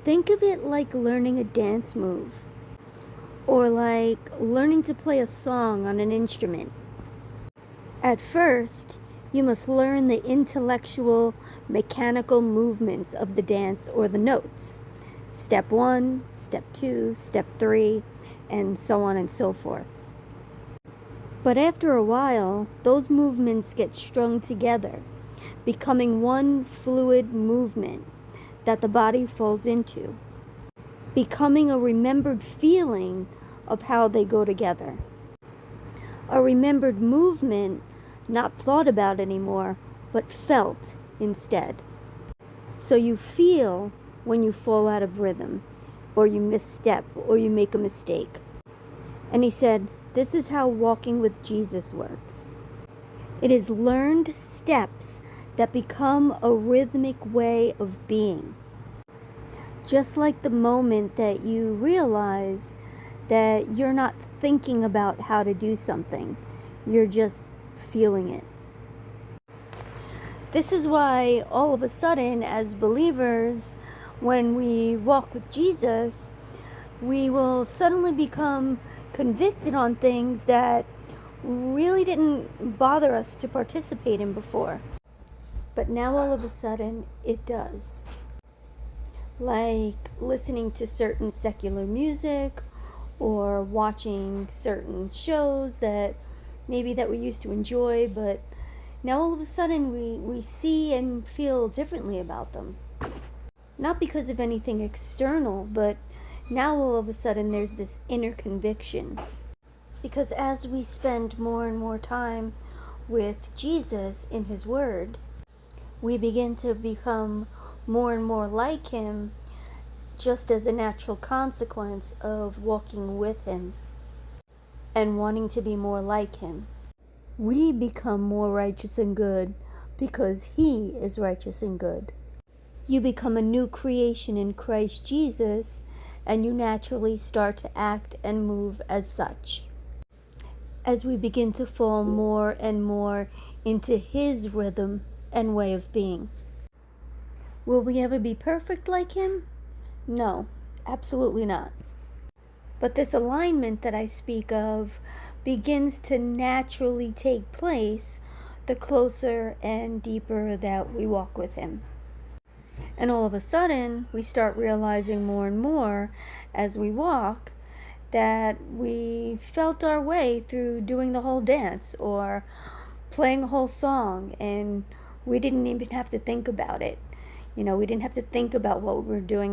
Think of it like learning a dance move, or like learning to play a song on an instrument. At first, you must learn the intellectual, mechanical movements of the dance or the notes. Step 1, step 2, step 3, and so on and so forth. But after a while, those movements get strung together, becoming one fluid movement that the body falls into, becoming a remembered feeling of how they go together. A remembered movement, not thought about anymore, but felt instead. So you feel when you fall out of rhythm, or you misstep, or you make a mistake. And he said, this is how walking with Jesus works. It is learned steps that become a rhythmic way of being. Just like the moment that you realize that you're not thinking about how to do something, you're just feeling it. This is why all of a sudden, as believers, when we walk with Jesus, we will suddenly become convicted on things that really didn't bother us to participate in before. But now all of a sudden it does. Like listening to certain secular music or watching certain shows that maybe that we used to enjoy, but now all of a sudden we see and feel differently about them. Not because of anything external, but now all of a sudden there's this inner conviction. Because as we spend more and more time with Jesus in His Word, we begin to become more and more like Him, just as a natural consequence of walking with Him and wanting to be more like Him. We become more righteous and good because He is righteous and good. You become a new creation in Christ Jesus, and you naturally start to act and move as such. As we begin to fall more and more into His rhythm and way of being. Will we ever be perfect like Him? No, absolutely not. But this alignment that I speak of begins to naturally take place the closer and deeper that we walk with Him. And all of a sudden, we start realizing more and more as we walk that we felt our way through doing the whole dance or playing a whole song, and we didn't even have to think about it. We didn't have to think about what we were doing.